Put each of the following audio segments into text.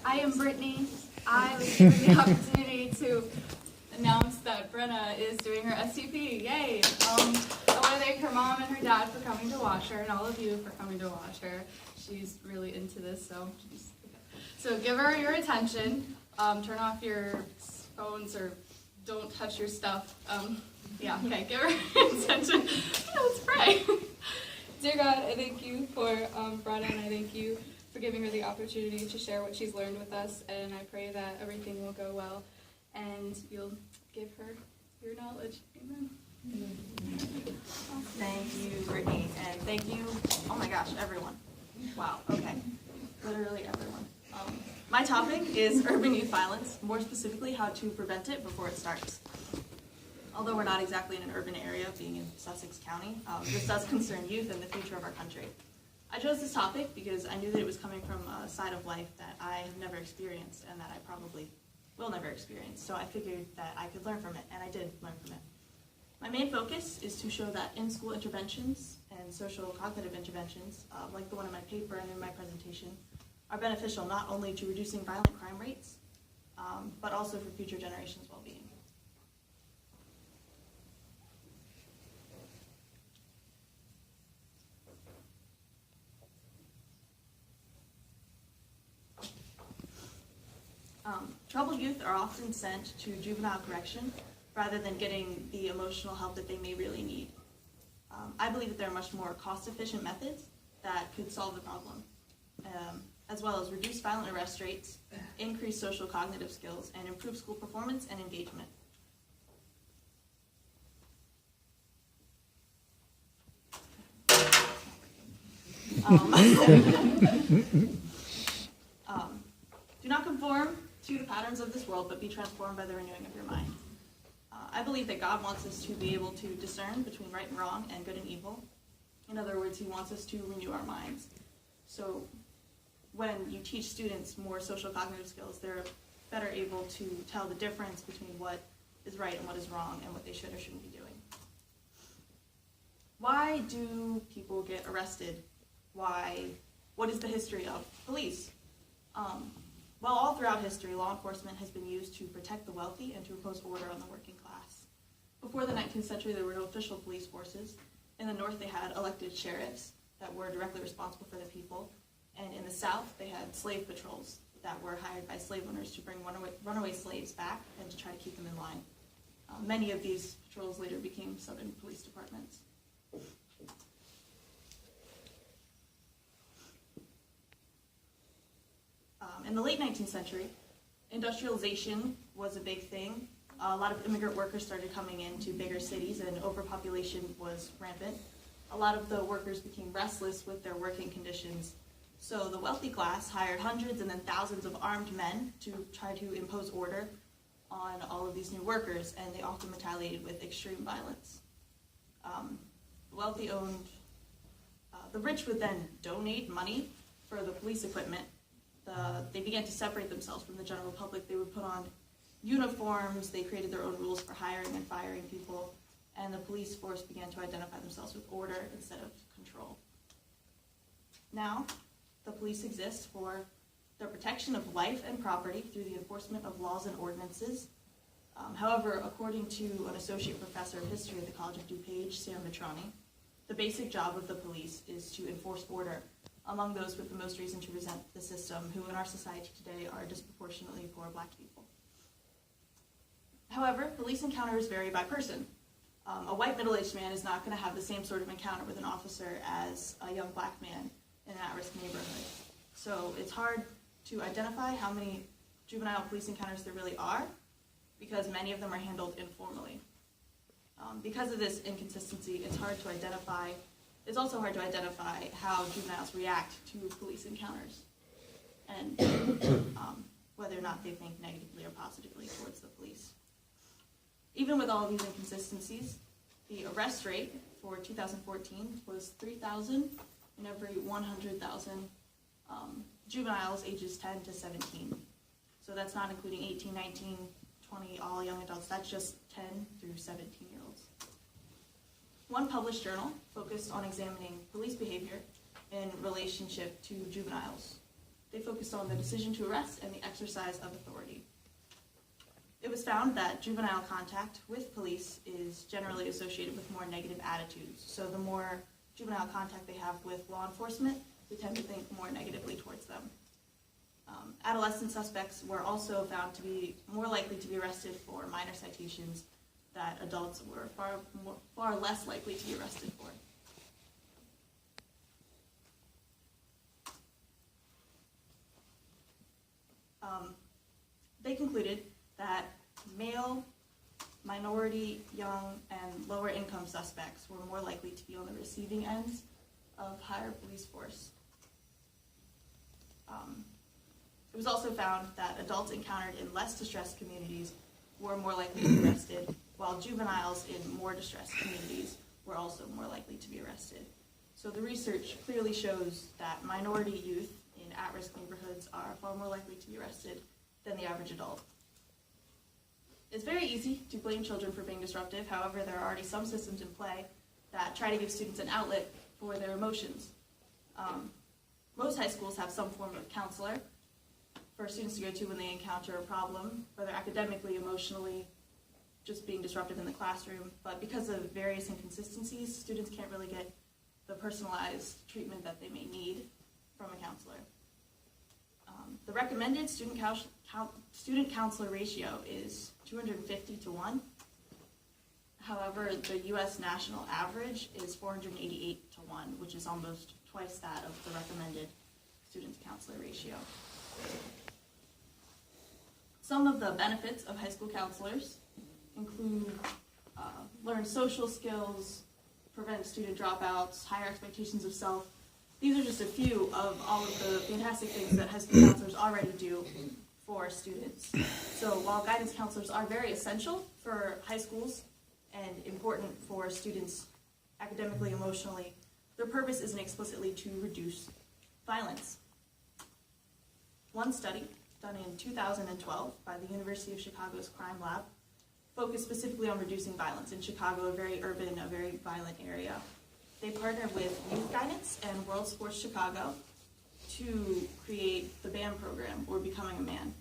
I am Brittany. I was given the opportunity to announce that Brenna is doing her STP. Yay! I want to thank her mom and her dad for coming to watch her, and all of you for coming to watch her. She's really into this, so give her your attention. Turn off your phones or don't touch your stuff. Yeah, okay, give her your attention. Let's pray. Dear God, I thank you for Brenna, and I thank you for giving her the opportunity to share what she's learned with us, and I pray that everything will go well, and you'll give her your knowledge. Amen. Thank you, Brittany, and thank you, oh my gosh, everyone. Wow, okay, literally everyone. My topic is urban youth violence, more specifically how to prevent it before it starts. Although we're not exactly in an urban area, being in Sussex County, this does concern youth and the future of our country. I chose this topic because I knew that it was coming from a side of life that I have never experienced and that I probably will never experience. So I figured that I could learn from it, and I did learn from it. My main focus is to show that in-school interventions and social cognitive interventions, like the one in my paper and in my presentation, are beneficial not only to reducing violent crime rates, but also for future generations' well-being. Troubled youth are often sent to juvenile correction rather than getting the emotional help that they may really need. I believe that there are much more cost-efficient methods that could solve the problem, as well as reduce violent arrest rates, increase social cognitive skills, and improve school performance and engagement. Do not conform to the patterns of this world, but be transformed by the renewing of your mind. I believe that God wants us to be able to discern between right and wrong and good and evil. In other words, he wants us to renew our minds. So when you teach students more social cognitive skills, they're better able to tell the difference between what is right and what is wrong and what they should or shouldn't be doing. Why do people get arrested? What is the history of police? Well, all throughout history, law enforcement has been used to protect the wealthy and to impose order on the working class. Before the 19th century, there were no official police forces. In the North, they had elected sheriffs that were directly responsible for the people. And in the South, they had slave patrols that were hired by slave owners to bring runaway slaves back and to try to keep them in line. Many of these patrols later became Southern police departments. In the late 19th century, industrialization was a big thing. A lot of immigrant workers started coming into bigger cities, and overpopulation was rampant. A lot of the workers became restless with their working conditions. So the wealthy class hired hundreds and then thousands of armed men to try to impose order on all of these new workers, and they often retaliated with extreme violence. The rich would then donate money for the police equipment. They began to separate themselves from the general public. They would put on uniforms, they created their own rules for hiring and firing people, and the police force began to identify themselves with order instead of control. Now, the police exist for the protection of life and property through the enforcement of laws and ordinances. However, according to an associate professor of history at the College of DuPage, Sam Mitrani, the basic job of the police is to enforce order among those with the most reason to resent the system, who in our society today are disproportionately poor Black people. However, police encounters vary by person. A white middle-aged man is not going to have the same sort of encounter with an officer as a young Black man in an at-risk neighborhood. So it's hard to identify how many juvenile police encounters there really are, because many of them are handled informally. Because of this inconsistency, it's also hard to identify how juveniles react to police encounters, and whether or not they think negatively or positively towards the police. Even with all of these inconsistencies, the arrest rate for 2014 was 3,000 in every 100,000 juveniles ages 10 to 17. So that's not including 18, 19, 20, all young adults. That's just 10 through 17-year-olds. One published journal focused on examining police behavior in relationship to juveniles. They focused on the decision to arrest and the exercise of authority. It was found that juvenile contact with police is generally associated with more negative attitudes. So the more juvenile contact they have with law enforcement, they tend to think more negatively towards them. Adolescent suspects were also found to be more likely to be arrested for minor citations that adults were far less likely to be arrested for. They concluded that male, minority, young, and lower income suspects were more likely to be on the receiving ends of higher police force. It was also found that adults encountered in less distressed communities were more likely to be arrested, while juveniles in more distressed communities were also more likely to be arrested. So the research clearly shows that minority youth in at-risk neighborhoods are far more likely to be arrested than the average adult. It's very easy to blame children for being disruptive. However, there are already some systems in play that try to give students an outlet for their emotions. Most high schools have some form of counselor for students to go to when they encounter a problem, whether academically, emotionally, just being disruptive in the classroom. But because of various inconsistencies, students can't really get the personalized treatment that they may need from a counselor. The recommended student counselor ratio is 250 to 1. However, the U.S. national average is 488 to 1, which is almost twice that of the recommended student counselor ratio. Some of the benefits of high school counselors include learn social skills, prevent student dropouts, higher expectations of self. These are just a few of all of the fantastic things that high school counselors already do for students. So while guidance counselors are very essential for high schools and important for students academically, emotionally, their purpose isn't explicitly to reduce violence. One study done in 2012 by the University of Chicago's Crime Lab focused specifically on reducing violence in Chicago, a very urban, a very violent area. They partnered with Youth Guidance and World Sports Chicago to create the BAM program, or Becoming a Man.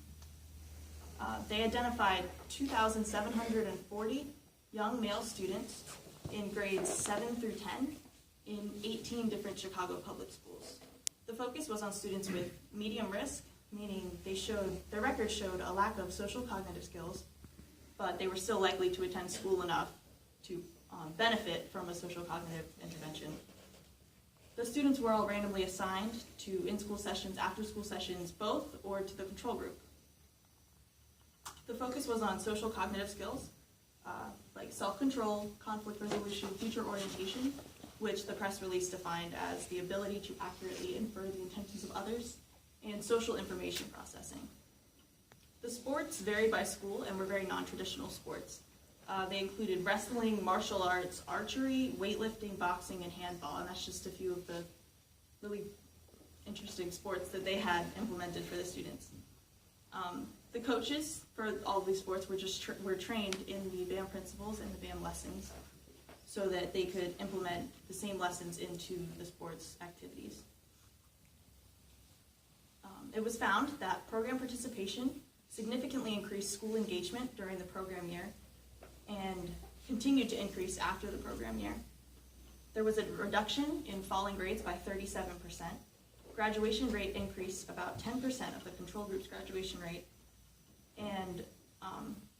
They identified 2,740 young male students in grades 7 through 10 in 18 different Chicago public schools. The focus was on students with medium risk, meaning their records showed a lack of social cognitive skills, but they were still likely to attend school enough to benefit from a social cognitive intervention. The students were all randomly assigned to in-school sessions, after-school sessions, both, or to the control group. The focus was on social cognitive skills, like self-control, conflict resolution, future orientation, which the press release defined as the ability to accurately infer the intentions of others, and social information processing. The sports varied by school and were very non-traditional sports. They included wrestling, martial arts, archery, weightlifting, boxing, and handball, and that's just a few of the really interesting sports that they had implemented for the students. The coaches for all of these sports were trained in the BAM principles and the BAM lessons so that they could implement the same lessons into the sports activities. It was found that program participation significantly increased school engagement during the program year and continued to increase after the program year. There was a reduction in falling grades by 37%. Graduation rate increased about 10% of the control group's graduation rate. And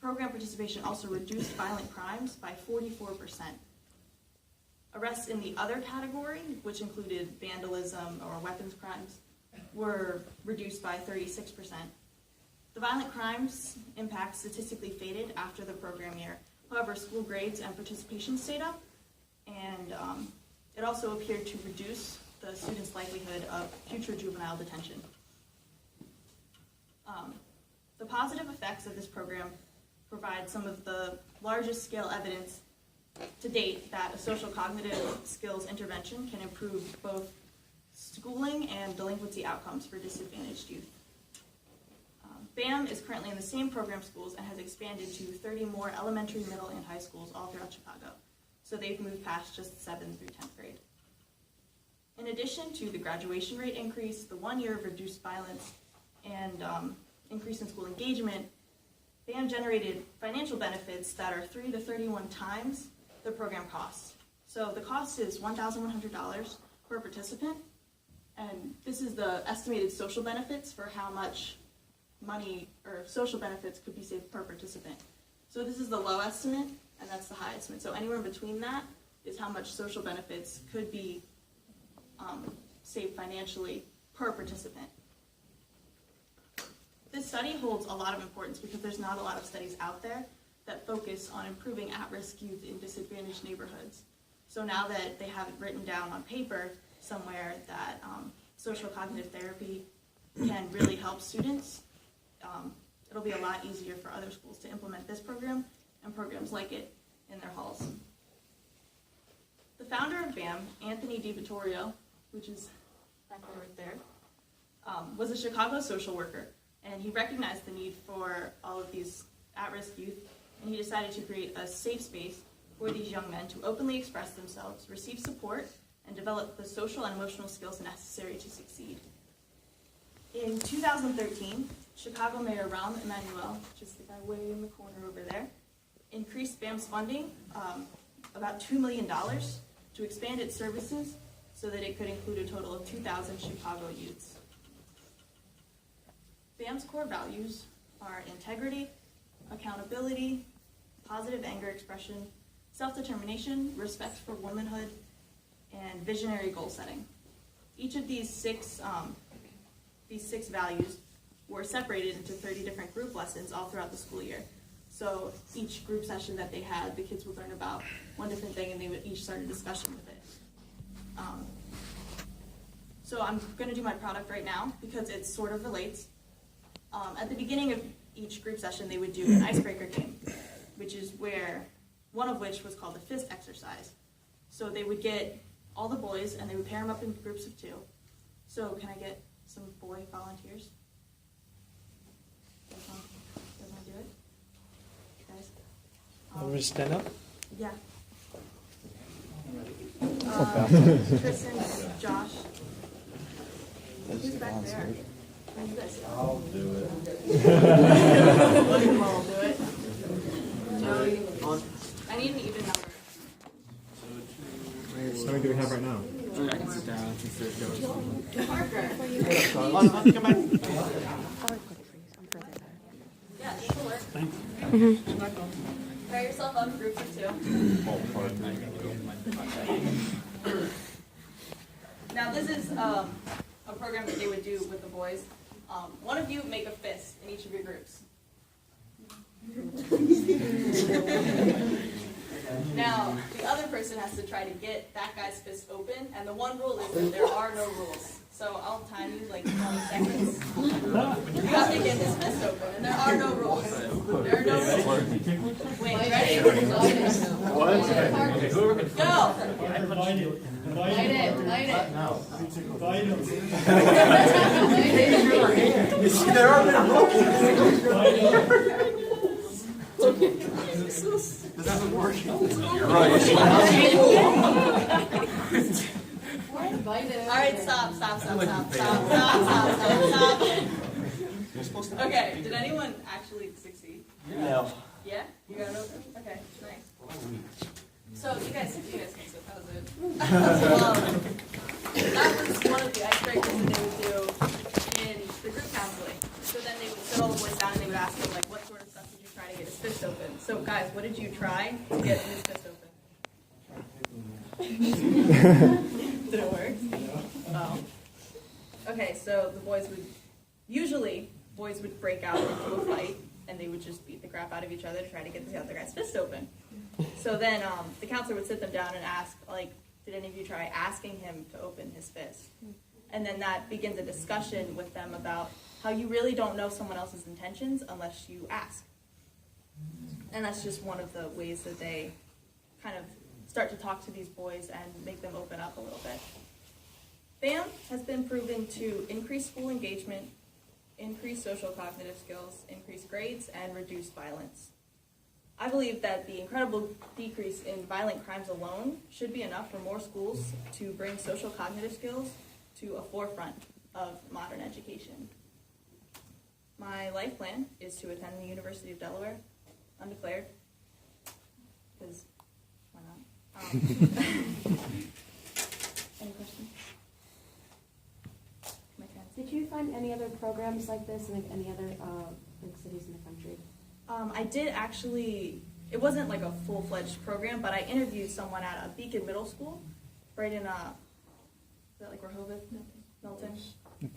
program participation also reduced violent crimes by 44%. Arrests in the other category, which included vandalism or weapons crimes, were reduced by 36%. The violent crimes impact statistically faded after the program year. However, school grades and participation stayed up, and it also appeared to reduce the students' likelihood of future juvenile detention. The positive effects of this program provide some of the largest scale evidence to date that a social cognitive skills intervention can improve both schooling and delinquency outcomes for disadvantaged youth. BAM is currently in the same program schools and has expanded to 30 more elementary, middle, and high schools all throughout Chicago. So they've moved past just 7th through 10th grade. In addition to the graduation rate increase, the 1 year of reduced violence, and increase in school engagement, BAM generated financial benefits that are 3 to 31 times the program costs. So the cost is $1,100 per participant, and this is the estimated social benefits for how much money or social benefits could be saved per participant. So this is the low estimate, and that's the high estimate. So anywhere in between that is how much social benefits could be saved financially per participant. This study holds a lot of importance because there's not a lot of studies out there that focus on improving at-risk youth in disadvantaged neighborhoods. So now that they have it written down on paper somewhere that social cognitive therapy can really help students, it'll be a lot easier for other schools to implement this program and programs like it in their halls. The founder of BAM, Anthony DiVittorio, which is back there right there, was a Chicago social worker, and he recognized the need for all of these at-risk youth, and he decided to create a safe space for these young men to openly express themselves, receive support, and develop the social and emotional skills necessary to succeed. In 2013, Chicago Mayor Rahm Emanuel, which is the guy way in the corner over there, increased BAM's funding about $2 million to expand its services so that it could include a total of 2,000 Chicago youths. BAM's core values are integrity, accountability, positive anger expression, self-determination, respect for womanhood, and visionary goal setting. Each of these six values were separated into 30 different group lessons all throughout the school year. So each group session that they had, the kids would learn about one different thing, and they would each start a discussion with it. So I'm going to do my product right now because it sort of relates. At the beginning of each group session, they would do an icebreaker game, which is one of which was called the fist exercise. So they would get all the boys, and they would pair them up in groups of 2. So can I get some boy volunteers? You guys want to do it? Guys? Want me to stand up? Yeah. Tristan, Josh. Who's back there? Who's this? I'll do it. Look at them all do it. Joey. I need an even number. How many do we have right now? I can sit down since there's no. Parker. Come back. Yeah, this will work. Pair yourself up in groups of 2. Now this is a program that they would do with the boys. One of you make a fist in each of your groups. Now, the other person has to try to get that guy's fist open, and the one rule is that there are no rules. So I'll time you like 20 seconds. You have to get his fist open, and there are no rules. There are no rules. Wait, ready? Go! Light it. You see, there are no rules. This isn't working. You're right. All right, stop. Okay, did anyone actually succeed? No. Yeah? You got it open? Okay, nice. So you guys can sit. That was it. That was one of the icebreakers that they would do in the group counseling. So then they would sit all the boys down and they would ask them, like, what sort of stuff did you try to get his fist open? So guys, what did you try to get his fist open? Did it work? Oh. Okay, so the boys would break out into a fight, and they would just beat the crap out of each other to try to get the other guy's fist open. So then the counselor would sit them down and ask, like, did any of you try asking him to open his fist? And then that begins a discussion with them about how you really don't know someone else's intentions unless you ask. And that's just one of the ways that they kind of start to talk to these boys and make them open up a little bit. BAM has been proven to increase school engagement, increase social cognitive skills, increase grades, and reduce violence. I believe that the incredible decrease in violent crimes alone should be enough for more schools to bring social cognitive skills to a forefront of modern education. My life plan is to attend the University of Delaware, undeclared, because why not? Any questions? My friends. Did you find any other programs like this in any other big cities in the country? I did actually, it wasn't like a full-fledged program, but I interviewed someone at a Beacon Middle School, right in, is that like Rehoboth? Milton?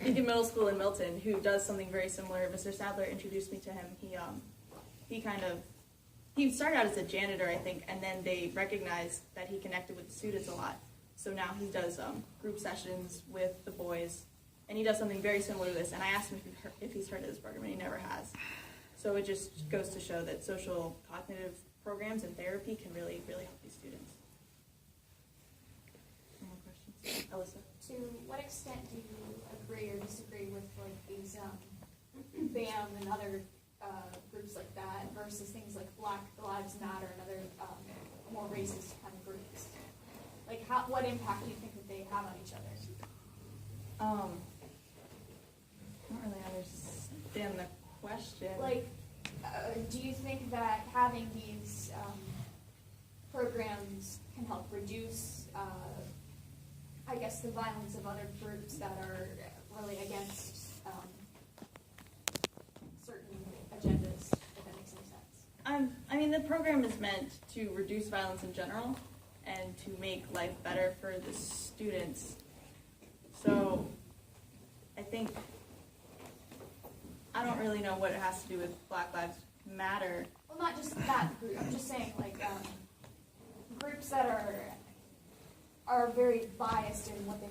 Beacon Middle School in Milton, who does something very similar. Mr. Sadler introduced me to him. He started out as a janitor, I think, and then they recognized that he connected with the students a lot. So now he does group sessions with the boys, and he does something very similar to this. And I asked him if he's heard of this program, and he never has. So it just goes to show that social cognitive programs and therapy can really, really help these students. Any more questions? Alyssa? To what extent do you agree or disagree with like these BAM and other groups like that versus things like Black Lives Matter and other more racist kind of groups? Like, what impact do you think that they have on each other? I don't really understand the question. Like, do you think that having these programs can help reduce, I guess, the violence of other groups that are really against certain agendas, if that makes any sense? I mean, the program is meant to reduce violence in general and to make life better for the students. So I think, I don't really know what it has to do with Black Lives Matter. Well, not just that group. I'm just saying, like, groups that are very biased in what they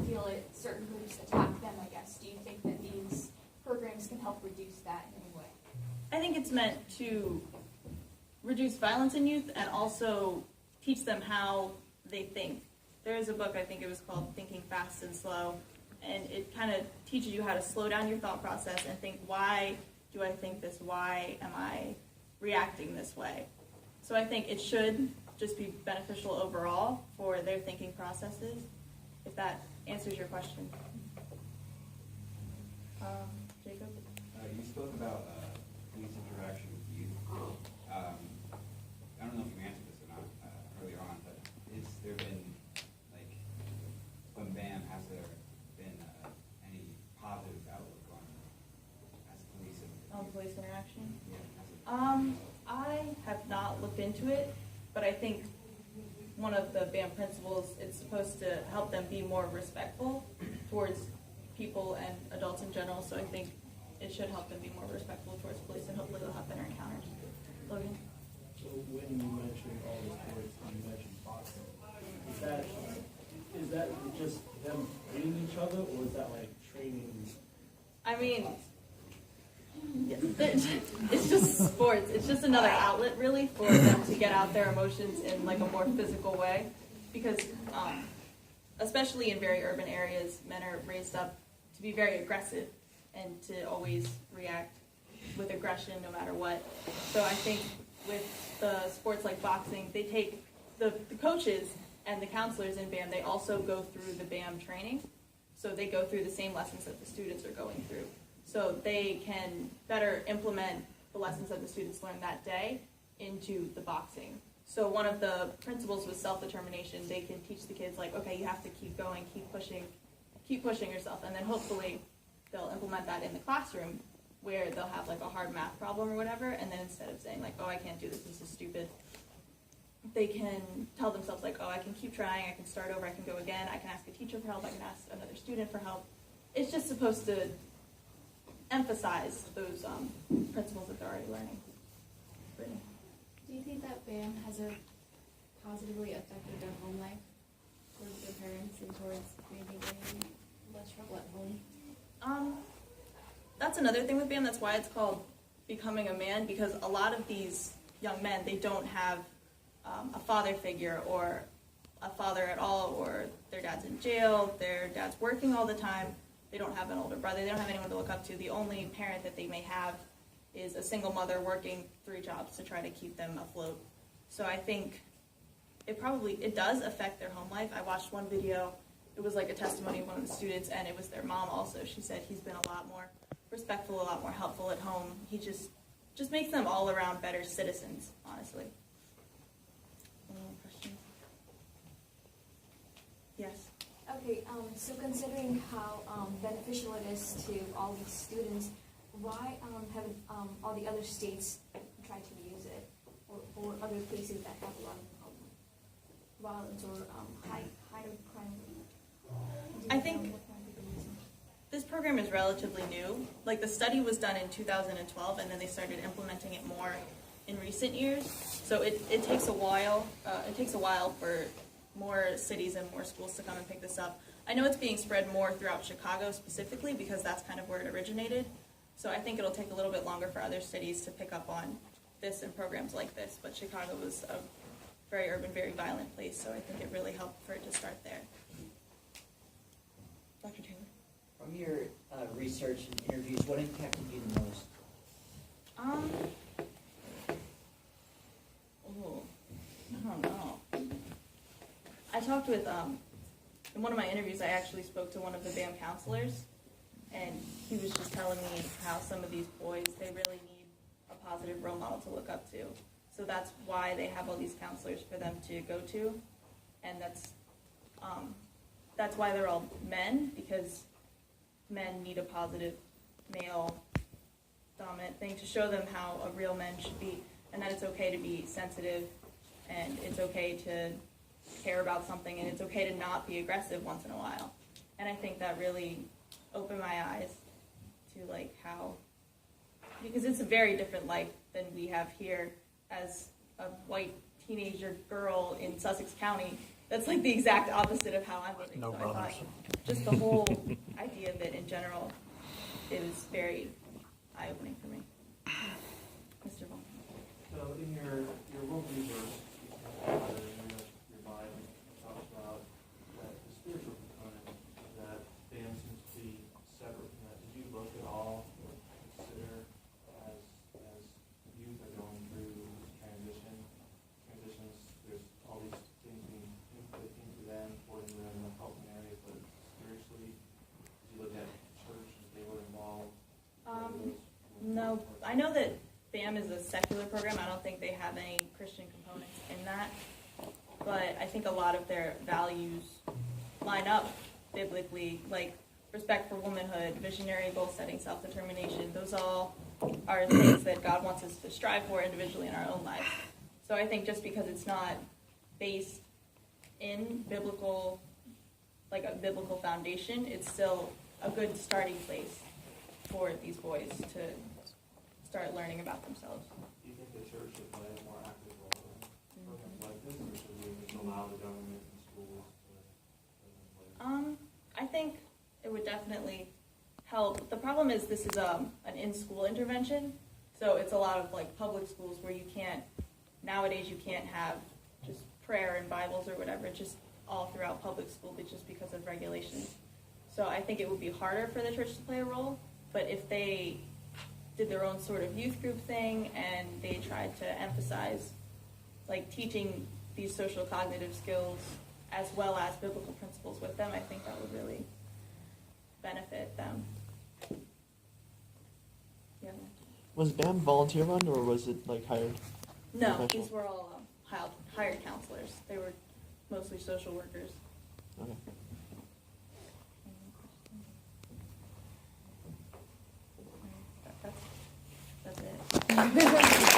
feel it. Certain groups attack them, I guess. Do you think that these programs can help reduce that in any way? I think it's meant to reduce violence in youth and also teach them how they think. There is a book, I think it was called Thinking Fast and Slow, and it kind of teaches you how to slow down your thought process and think, why do I think this? Why am I reacting this way? So I think it should just be beneficial overall for their thinking processes, if that answers your question. Jacob? You spoke about police interaction with youth. I don't know if you answered this or not earlier on, but has there been, like, when BAM, has there been any positive outlook on as police? On police interaction? Yeah, has it? I have not looked into it, but I think one of the BAM principles, it's supposed to help them be more respectful towards people and adults in general, so I think it should help them be more respectful towards police, and hopefully they'll have better encounters. Logan? So when you mentioned all the sports, you mentioned boxing. Is that just them fighting each other, or is that like training? I mean, it's just sports. It's just another outlet, really, for them to get out their emotions in like a more physical way. Because, especially in very urban areas, men are raised up to be very aggressive and to always react with aggression no matter what. So I think with the sports like boxing, they take the coaches and the counselors in BAM, they also go through the BAM training. So they go through the same lessons that the students are going through. So they can better implement the lessons that the students learned that day into the boxing. So one of the principles was self-determination. They can teach the kids, like, okay, you have to keep going, keep pushing yourself, and then hopefully they'll implement that in the classroom where they'll have like a hard math problem or whatever, and then instead of saying like, oh, I can't do this, this is stupid, they can tell themselves like, oh, I can keep trying, I can start over, I can go again, I can ask a teacher for help, I can ask another student for help. It's just supposed to emphasize those principles that they're already learning. Brittany? Do you think that BAM has positively affected their home life towards their parents and towards maybe getting less trouble at home? That's another thing with BAM. That's why it's called Becoming a Man, because a lot of these young men, they don't have a father figure or a father at all, or their dad's in jail, their dad's working all the time, they don't have an older brother, they don't have anyone to look up to. The only parent that they may have is a single mother working 3 jobs to try to keep them afloat. So I think it does affect their home life. I watched one video, it was like a testimony of one of the students, and it was their mom also. She said he's been a lot more respectful, a lot more helpful at home. He just makes them all around better citizens, honestly. Any more questions? Yes. Okay, so considering how beneficial it is to all these students, why haven't all the other states tried to use it, or other places that have a lot of violence or higher crime? I think this program is relatively new. Like, the study was done in 2012, and then they started implementing it more in recent years. So it takes a while. It takes a while for more cities and more schools to come and pick this up. I know it's being spread more throughout Chicago specifically because that's kind of where it originated. So I think it'll take a little bit longer for other cities to pick up on this and programs like this. But Chicago was a very urban, very violent place, so I think it really helped for it to start there. Dr. Taylor? From your research and interviews, what impacted you the most? I don't know. I talked with, in one of my interviews, I actually spoke to one of the BAM counselors, and he was just telling me how some of these boys, they really need a positive role model to look up to. So that's why they have all these counselors for them to go to, and that's why they're all men, because men need a positive male dominant thing to show them how a real man should be, and that it's okay to be sensitive, and it's okay to care about something, and it's okay to not be aggressive once in a while. And I think that really opened my eyes to like how, because it's a very different life than we have here as a white teenager girl in Sussex County. That's like the exact opposite of how I'm living. No so brothers. I thought just the whole idea of it in general is very eye-opening for me. Mr. Vaughn. So in your world resource, your Bible talks about that the spiritual component that BAM seems to be separate from that. Did you look at all or consider as youth are going through transitions, there's all these things being input into them, supporting them in the helping area, but spiritually, did you look at church if they were involved? No, I know that BAM is a secular program. I don't think they have any Christian components in that. But I think a lot of their values line up biblically, like respect for womanhood, visionary goal setting, self-determination. Those all are things that God wants us to strive for individually in our own lives. So I think just because it's not based in biblical, like a biblical foundation, it's still a good starting place for these boys to start learning about themselves. Do you think the church should play a more active role in programs like this, or should we just allow the government and schools to play? I think it would definitely help. The problem is this is an in-school intervention, so it's a lot of like public schools where you can't, nowadays you can't have just prayer and Bibles or whatever, just all throughout public school, but just because of regulations. So I think it would be harder for the church to play a role, but if they did their own sort of youth group thing and they tried to emphasize like teaching these social cognitive skills as well as biblical principles with them, I think that would really benefit them. Yeah. Was BAM volunteer run or was it like hired? No, Professional? these were all hired counselors. They were mostly social workers. Okay. That's it.